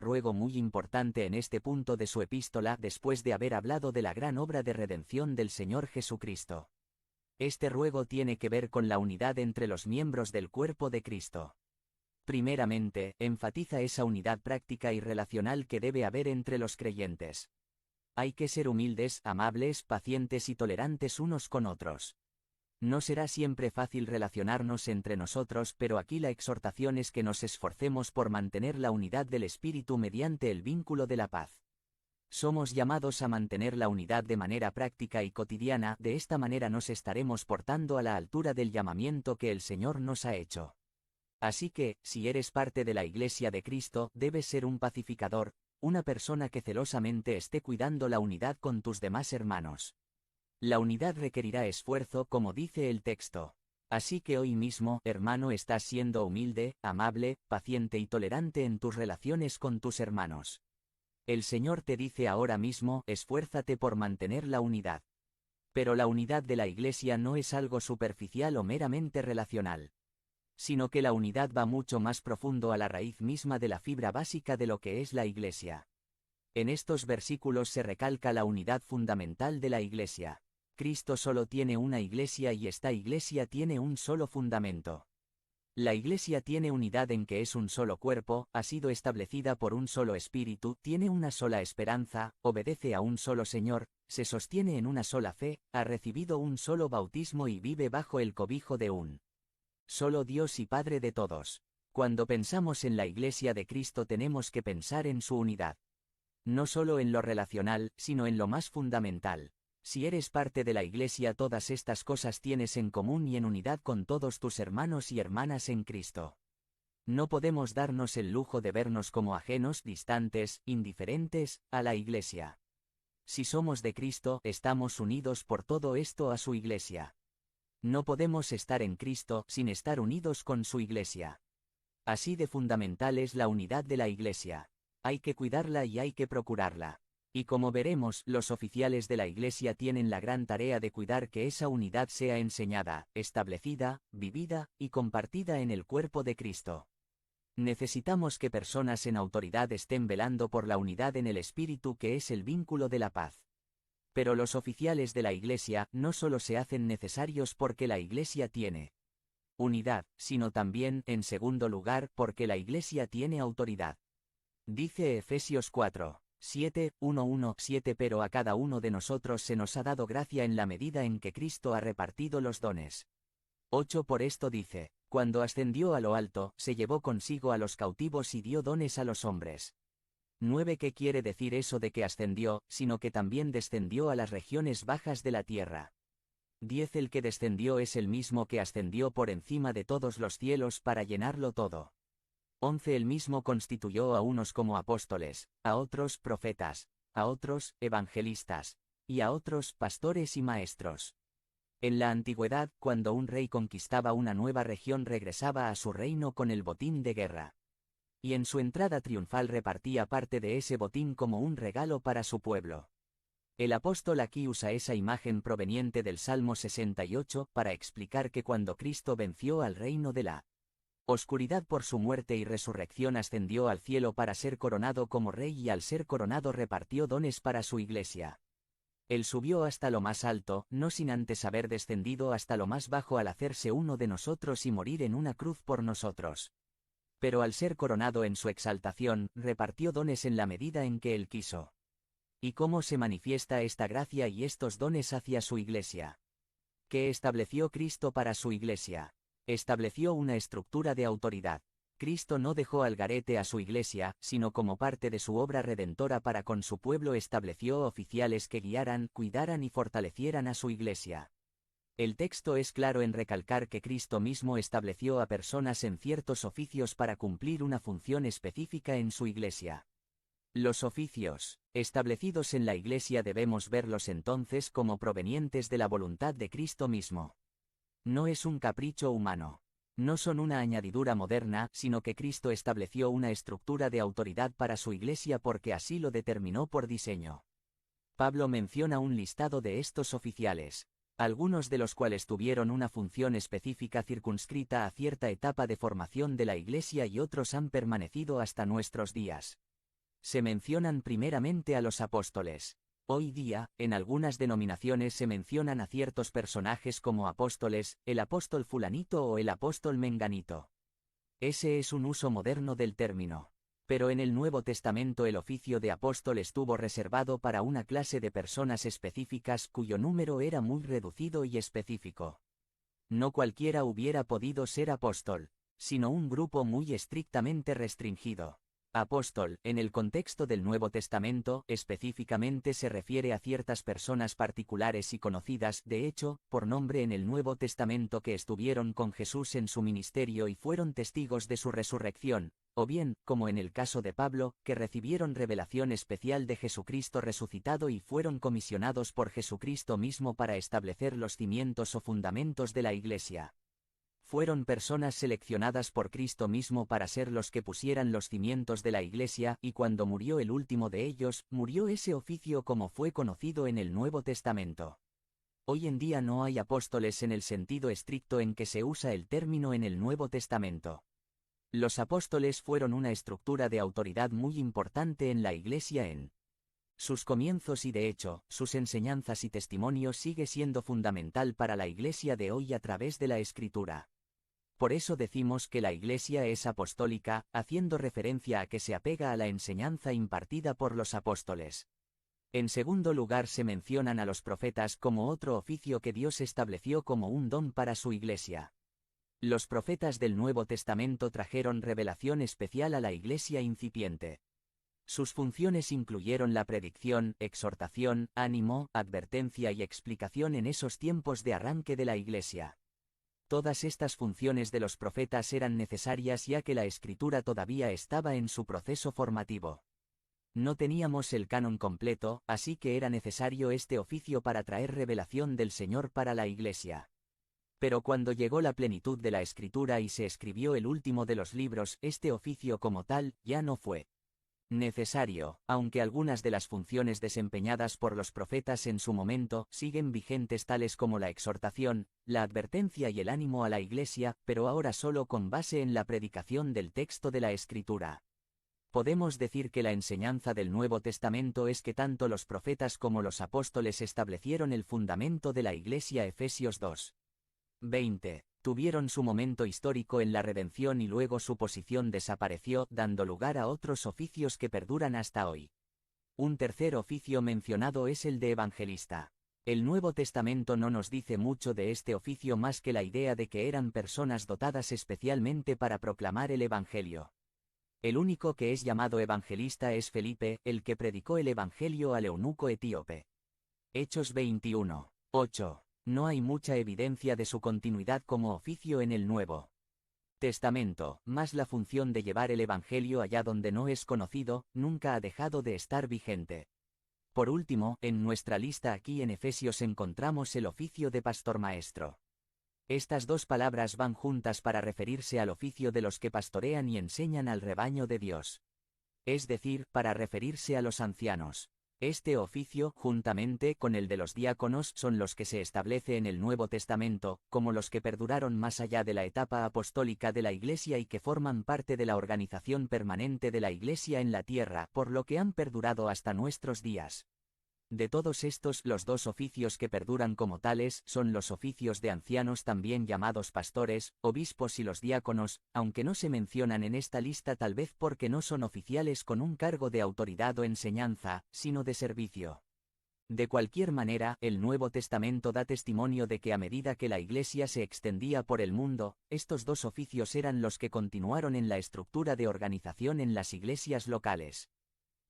ruego muy importante en este punto de su epístola después de haber hablado de la gran obra de redención del Señor Jesucristo. Este ruego tiene que ver con la unidad entre los miembros del cuerpo de Cristo. Primeramente, enfatiza esa unidad práctica y relacional que debe haber entre los creyentes. Hay que ser humildes, amables, pacientes y tolerantes unos con otros. No será siempre fácil relacionarnos entre nosotros, pero aquí la exhortación es que nos esforcemos por mantener la unidad del Espíritu mediante el vínculo de la paz. Somos llamados a mantener la unidad de manera práctica y cotidiana, de esta manera nos estaremos portando a la altura del llamamiento que el Señor nos ha hecho. Así que, si eres parte de la Iglesia de Cristo, debes ser un pacificador, una persona que celosamente esté cuidando la unidad con tus demás hermanos. La unidad requerirá esfuerzo, como dice el texto. Así que hoy mismo, hermano, estás siendo humilde, amable, paciente y tolerante en tus relaciones con tus hermanos. El Señor te dice ahora mismo, esfuérzate por mantener la unidad. Pero la unidad de la Iglesia no es algo superficial o meramente relacional, sino que la unidad va mucho más profundo a la raíz misma de la fibra básica de lo que es la Iglesia. En estos versículos se recalca la unidad fundamental de la Iglesia. Cristo solo tiene una Iglesia y esta Iglesia tiene un solo fundamento. La Iglesia tiene unidad en que es un solo cuerpo, ha sido establecida por un solo espíritu, tiene una sola esperanza, obedece a un solo Señor, se sostiene en una sola fe, ha recibido un solo bautismo y vive bajo el cobijo de un solo Dios y Padre de todos. Cuando pensamos en la Iglesia de Cristo tenemos que pensar en su unidad. No solo en lo relacional, sino en lo más fundamental. Si eres parte de la Iglesia, todas estas cosas tienes en común y en unidad con todos tus hermanos y hermanas en Cristo. No podemos darnos el lujo de vernos como ajenos, distantes, indiferentes, a la Iglesia. Si somos de Cristo, estamos unidos por todo esto a su Iglesia. No podemos estar en Cristo sin estar unidos con su Iglesia. Así de fundamental es la unidad de la Iglesia. Hay que cuidarla y hay que procurarla. Y como veremos, los oficiales de la Iglesia tienen la gran tarea de cuidar que esa unidad sea enseñada, establecida, vivida y compartida en el cuerpo de Cristo. Necesitamos que personas en autoridad estén velando por la unidad en el Espíritu, que es el vínculo de la paz. Pero los oficiales de la Iglesia no solo se hacen necesarios porque la Iglesia tiene unidad, sino también, en segundo lugar, porque la Iglesia tiene autoridad. Dice Efesios 4:7, pero a cada uno de nosotros se nos ha dado gracia en la medida en que Cristo ha repartido los dones. 8 Por esto dice, cuando ascendió a lo alto, se llevó consigo a los cautivos y dio dones a los hombres. 9 ¿Qué quiere decir eso de que ascendió, sino que también descendió a las regiones bajas de la tierra? 10 El que descendió es el mismo que ascendió por encima de todos los cielos para llenarlo todo. 11 El mismo constituyó a unos como apóstoles, a otros profetas, a otros evangelistas, y a otros pastores y maestros. En la antigüedad, cuando un rey conquistaba una nueva región, regresaba a su reino con el botín de guerra. Y en su entrada triunfal repartía parte de ese botín como un regalo para su pueblo. El apóstol aquí usa esa imagen proveniente del Salmo 68 para explicar que cuando Cristo venció al reino de la oscuridad por su muerte y resurrección, ascendió al cielo para ser coronado como rey, y al ser coronado repartió dones para su Iglesia. Él subió hasta lo más alto, no sin antes haber descendido hasta lo más bajo al hacerse uno de nosotros y morir en una cruz por nosotros. Pero al ser coronado en su exaltación, repartió dones en la medida en que él quiso. ¿Y cómo se manifiesta esta gracia y estos dones hacia su Iglesia? ¿Qué estableció Cristo para su Iglesia? Estableció una estructura de autoridad. Cristo no dejó al garete a su Iglesia, sino como parte de su obra redentora para con su pueblo estableció oficiales que guiaran, cuidaran y fortalecieran a su Iglesia. El texto es claro en recalcar que Cristo mismo estableció a personas en ciertos oficios para cumplir una función específica en su Iglesia. Los oficios establecidos en la Iglesia debemos verlos entonces como provenientes de la voluntad de Cristo mismo. No es un capricho humano. No son una añadidura moderna, sino que Cristo estableció una estructura de autoridad para su Iglesia porque así lo determinó por diseño. Pablo menciona un listado de estos oficiales, algunos de los cuales tuvieron una función específica circunscrita a cierta etapa de formación de la Iglesia y otros han permanecido hasta nuestros días. Se mencionan primeramente a los apóstoles. Hoy día, en algunas denominaciones se mencionan a ciertos personajes como apóstoles, el apóstol fulanito o el apóstol menganito. Ese es un uso moderno del término. Pero en el Nuevo Testamento el oficio de apóstol estuvo reservado para una clase de personas específicas cuyo número era muy reducido y específico. No cualquiera hubiera podido ser apóstol, sino un grupo muy estrictamente restringido. Apóstol, en el contexto del Nuevo Testamento, específicamente se refiere a ciertas personas particulares y conocidas, de hecho, por nombre en el Nuevo Testamento que estuvieron con Jesús en su ministerio y fueron testigos de su resurrección, o bien, como en el caso de Pablo, que recibieron revelación especial de Jesucristo resucitado y fueron comisionados por Jesucristo mismo para establecer los cimientos o fundamentos de la Iglesia. Fueron personas seleccionadas por Cristo mismo para ser los que pusieran los cimientos de la Iglesia, y cuando murió el último de ellos, murió ese oficio como fue conocido en el Nuevo Testamento. Hoy en día no hay apóstoles en el sentido estricto en que se usa el término en el Nuevo Testamento. Los apóstoles fueron una estructura de autoridad muy importante en la Iglesia en sus comienzos y de hecho, sus enseñanzas y testimonio sigue siendo fundamental para la Iglesia de hoy a través de la Escritura. Por eso decimos que la Iglesia es apostólica, haciendo referencia a que se apega a la enseñanza impartida por los apóstoles. En segundo lugar se mencionan a los profetas como otro oficio que Dios estableció como un don para su Iglesia. Los profetas del Nuevo Testamento trajeron revelación especial a la Iglesia incipiente. Sus funciones incluyeron la predicción, exhortación, ánimo, advertencia y explicación en esos tiempos de arranque de la Iglesia. Todas estas funciones de los profetas eran necesarias ya que la Escritura todavía estaba en su proceso formativo. No teníamos el canon completo, así que era necesario este oficio para traer revelación del Señor para la Iglesia. Pero cuando llegó la plenitud de la Escritura y se escribió el último de los libros, este oficio como tal, ya no fue necesario, aunque algunas de las funciones desempeñadas por los profetas en su momento siguen vigentes tales como la exhortación, la advertencia y el ánimo a la Iglesia, pero ahora solo con base en la predicación del texto de la Escritura. Podemos decir que la enseñanza del Nuevo Testamento es que tanto los profetas como los apóstoles establecieron el fundamento de la Iglesia. Efesios 2:20. Tuvieron su momento histórico en la redención y luego su posición desapareció, dando lugar a otros oficios que perduran hasta hoy. Un tercer oficio mencionado es el de evangelista. El Nuevo Testamento no nos dice mucho de este oficio más que la idea de que eran personas dotadas especialmente para proclamar el Evangelio. El único que es llamado evangelista es Felipe, el que predicó el Evangelio al eunuco etíope. Hechos 21:8. No hay mucha evidencia de su continuidad como oficio en el Nuevo Testamento, más la función de llevar el Evangelio allá donde no es conocido, nunca ha dejado de estar vigente. Por último, en nuestra lista aquí en Efesios encontramos el oficio de pastor maestro. Estas dos palabras van juntas para referirse al oficio de los que pastorean y enseñan al rebaño de Dios. Es decir, para referirse a los ancianos. Este oficio, juntamente con el de los diáconos, son los que se establece en el Nuevo Testamento, como los que perduraron más allá de la etapa apostólica de la Iglesia y que forman parte de la organización permanente de la Iglesia en la tierra, por lo que han perdurado hasta nuestros días. De todos estos, los dos oficios que perduran como tales son los oficios de ancianos, también llamados pastores, obispos y los diáconos, aunque no se mencionan en esta lista tal vez porque no son oficiales con un cargo de autoridad o enseñanza, sino de servicio. De cualquier manera, el Nuevo Testamento da testimonio de que a medida que la Iglesia se extendía por el mundo, estos dos oficios eran los que continuaron en la estructura de organización en las iglesias locales.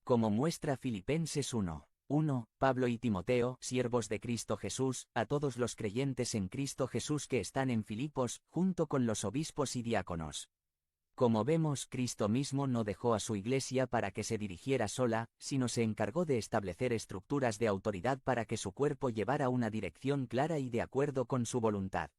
Como muestra Filipenses 1:1, Pablo y Timoteo, siervos de Cristo Jesús, a todos los creyentes en Cristo Jesús que están en Filipos, junto con los obispos y diáconos. Como vemos, Cristo mismo no dejó a su iglesia para que se dirigiera sola, sino se encargó de establecer estructuras de autoridad para que su cuerpo llevara una dirección clara y de acuerdo con su voluntad.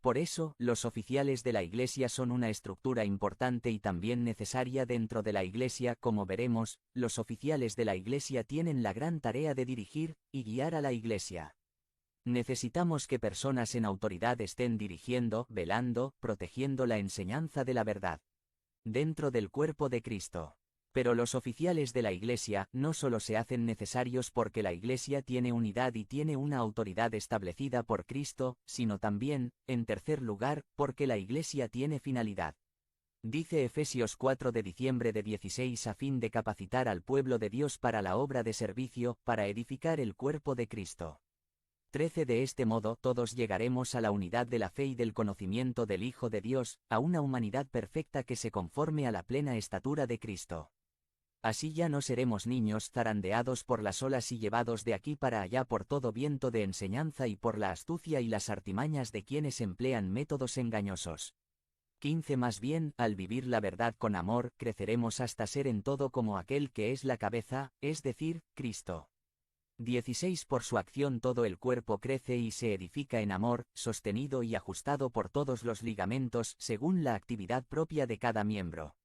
Por eso, los oficiales de la Iglesia son una estructura importante y también necesaria dentro de la Iglesia. Como veremos, los oficiales de la Iglesia tienen la gran tarea de dirigir y guiar a la Iglesia. Necesitamos que personas en autoridad estén dirigiendo, velando, protegiendo la enseñanza de la verdad dentro del cuerpo de Cristo. Pero los oficiales de la Iglesia no solo se hacen necesarios porque la Iglesia tiene unidad y tiene una autoridad establecida por Cristo, sino también, en tercer lugar, porque la Iglesia tiene finalidad. Dice Efesios 4 de diciembre de 16 a fin de capacitar al pueblo de Dios para la obra de servicio, para edificar el cuerpo de Cristo. 13 De este modo todos llegaremos a la unidad de la fe y del conocimiento del Hijo de Dios, a una humanidad perfecta que se conforme a la plena estatura de Cristo. Así ya no seremos niños zarandeados por las olas y llevados de aquí para allá por todo viento de enseñanza y por la astucia y las artimañas de quienes emplean métodos engañosos. 15 Más bien, al vivir la verdad con amor, creceremos hasta ser en todo como aquel que es la cabeza, es decir, Cristo. 16 Por su acción todo el cuerpo crece y se edifica en amor, sostenido y ajustado por todos los ligamentos según la actividad propia de cada miembro.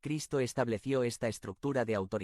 Cristo estableció esta estructura de autoridad